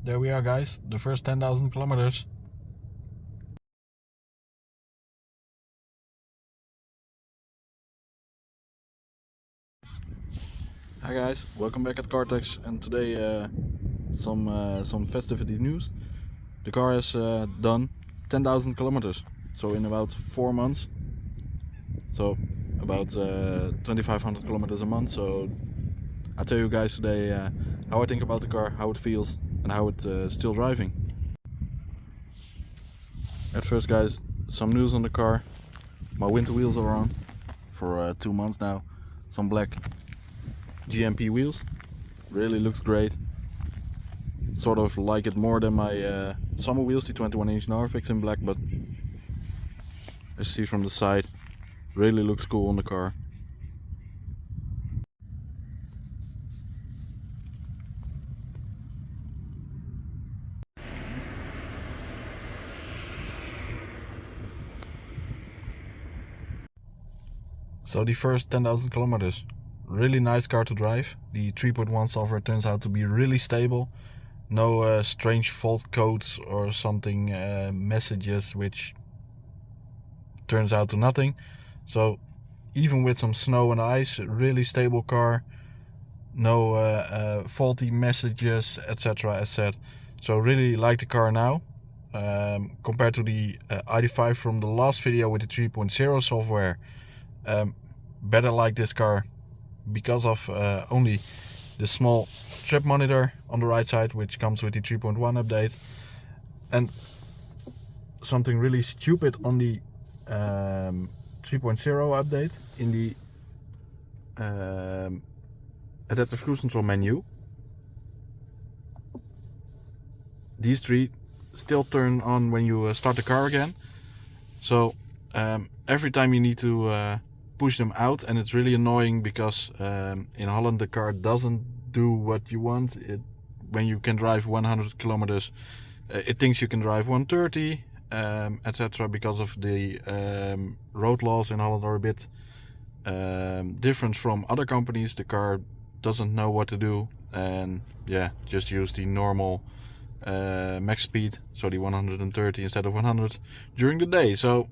there we are, guys. The first 10,000 kilometers. Hi guys, welcome back at Cartex, and today some festivity news. The car has done 10,000 kilometers, so in about 4 months. So about 2,500 kilometers a month. So I'll tell you guys today how I think about the car, how it feels, and how it's still driving. At first, guys, some news on the car. My winter wheels are on for 2 months now. Some black GMP wheels. Really looks great. Sort of like it more than my summer wheels, the 21-inch Norvix in black, but as you see from the side, really looks cool on the car. So the first 10,000 kilometers, really nice car to drive. The 3.1 software turns out to be really stable. No strange fault codes or something, messages which turns out to nothing. So even with some snow and ice, really stable car. No faulty messages, etc. as said. So really like the car now. Compared to the ID.5 from the last video with the 3.0 software. Better like this car because of only the small trip monitor on the right side, which comes with the 3.1 update, and something really stupid on the 3.0 update in the adaptive cruise control menu. These three still turn on when you start the car again. So every time you need to push them out, and it's really annoying because in Holland the car doesn't do what you want. When you can drive 100 kilometers, it thinks you can drive 130, etc. because of the road laws in Holland are a bit different from other companies. The car doesn't know what to do, and yeah, just use the normal max speed, so the 130 instead of 100 during the day. So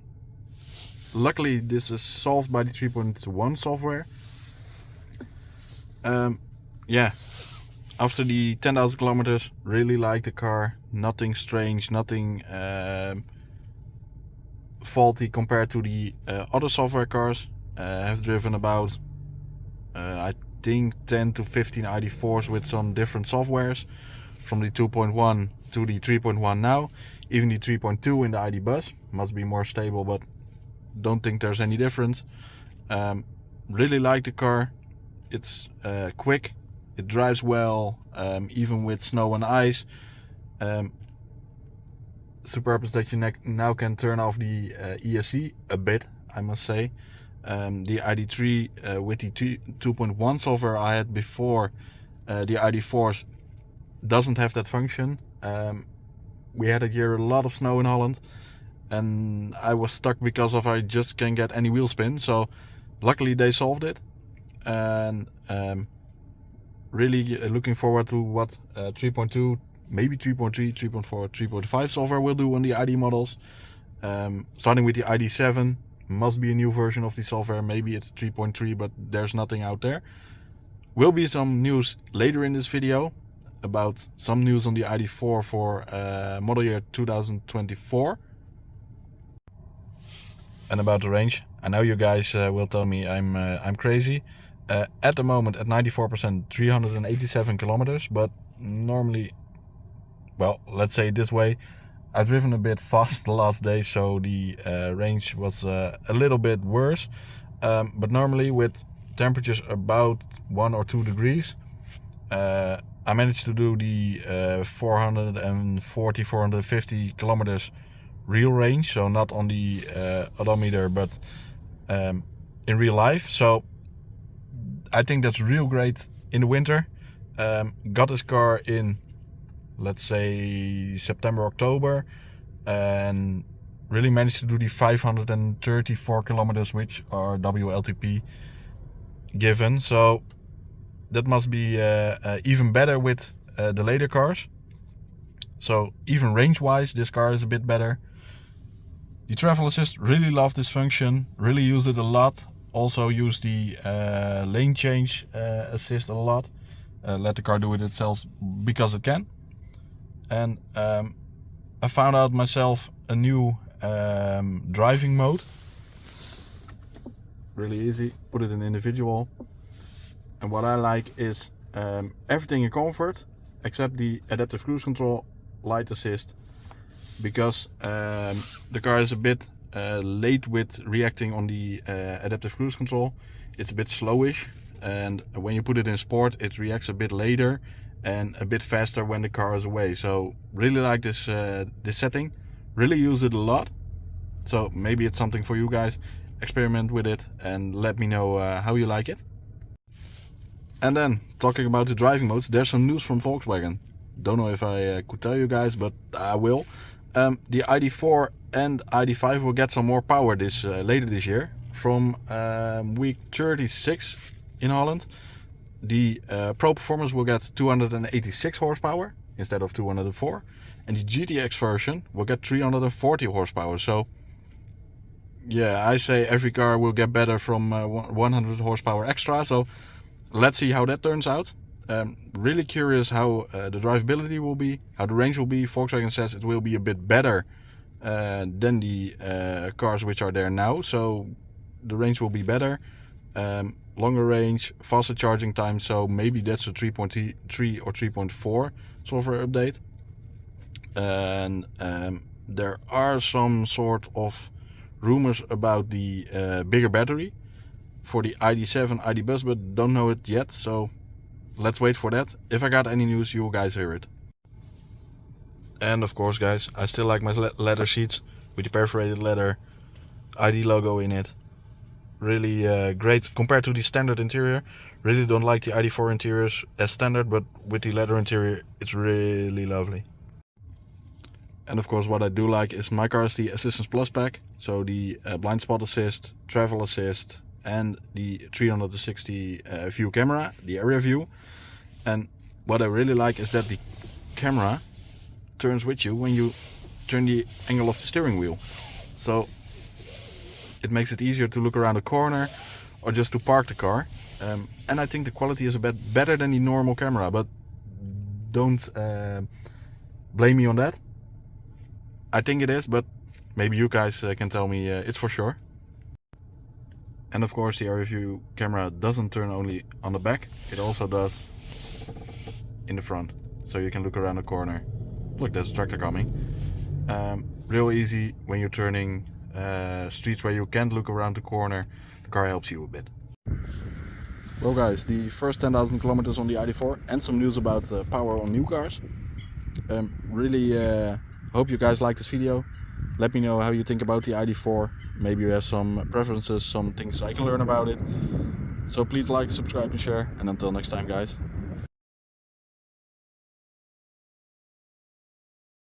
luckily this is solved by the 3.1 software. Yeah, after the 10,000 kilometers, really like the car. Nothing strange, nothing faulty compared to the other software cars. Have driven about I think 10 to 15 ID.4s with some different softwares, from the 2.1 to the 3.1 now. Even the 3.2 in the ID bus must be more stable, but don't think there's any difference. Really like the car. It's quick, it drives well, even with snow and ice. Superb is that you now can turn off the ESC a bit, I must say. The ID.3 with the 2.1 software I had before, the ID.4 doesn't have that function. We had a year a lot of snow in Holland, and I was stuck because of I just can't get any wheel spin. So luckily they solved it, and really looking forward to what 3.2, maybe 3.3, 3.4, 3.5 software will do on the ID models. Starting with the ID.7, must be a new version of the software. Maybe it's 3.3, but there's nothing out there. Will be some news later in this video about some news on the ID.4 for model year 2024. And about the range, I know you guys will tell me I'm crazy. At the moment at 94%, 387 kilometers, but normally, well, let's say it this way, I've driven a bit fast the last day, so the range was a little bit worse. But normally with temperatures about 1 or 2 degrees, I managed to do the 440, 450 kilometers real range, so not on the odometer, but in real life. So I think that's real great in the winter. Got this car in, let's say, September, October, and really managed to do the 534 kilometers, which are WLTP given. So that must be even better with the later cars. So even range wise, this car is a bit better. The travel assist, really love this function, really use it a lot. Also use the lane change assist a lot. Let the car do it itself because it can. And I found out myself a new driving mode. Really easy, put it in individual. And what I like is everything in comfort except the adaptive cruise control, light assist, because the car is a bit late with reacting on the adaptive cruise control. It's a bit slowish, and when you put it in sport it reacts a bit later and a bit faster when the car is away. So really like this this setting, really use it a lot. So maybe it's something for you guys. Experiment with it and let me know how you like it. And then talking about the driving modes, there's some news from Volkswagen. Don't know if I could tell you guys, but I will. The ID.4 and ID.5 will get some more power this later this year. From week 36 in Holland, the Pro Performance will get 286 horsepower instead of 204, and the GTX version will get 340 horsepower. So yeah, I say every car will get better from 100 horsepower extra. So let's see how that turns out. Really curious how the drivability will be, how the range will be. Volkswagen says it will be a bit better than the cars which are there now. So the range will be better, longer range, faster charging time. So maybe that's a 3.3 or 3.4 software update. And there are some sort of rumors about the bigger battery for the ID.7 ID bus, but don't know it yet, so let's wait for that. If I got any news, you guys hear it. And of course guys, I still like my leather seats with the perforated leather ID logo in it. Really great compared to the standard interior. Really don't like the ID.4 interiors as standard, but with the leather interior it's really lovely. And of course what I do like is my car is the Assistance Plus pack, so the blind spot assist, travel assist, and the 360 view camera, the area view. And what I really like is that the camera turns with you when you turn the angle of the steering wheel. So it makes it easier to look around a corner or just to park the car. And I think the quality is a bit better than the normal camera, but don't blame me on that. I think it is, but maybe you guys can tell me it's for sure. And of course the area view camera doesn't turn only on the back, it also does in the front. So you can look around the corner. Look, there's a tractor coming. Real easy when you're turning streets where you can't look around the corner. The car helps you a bit. Well guys, the first 10,000 kilometers on the ID.4 and some news about power on new cars. Really hope you guys like this video. Let me know how you think about the ID.4. Maybe you have some preferences, some things I can learn about it. So please like, subscribe and share. And until next time guys.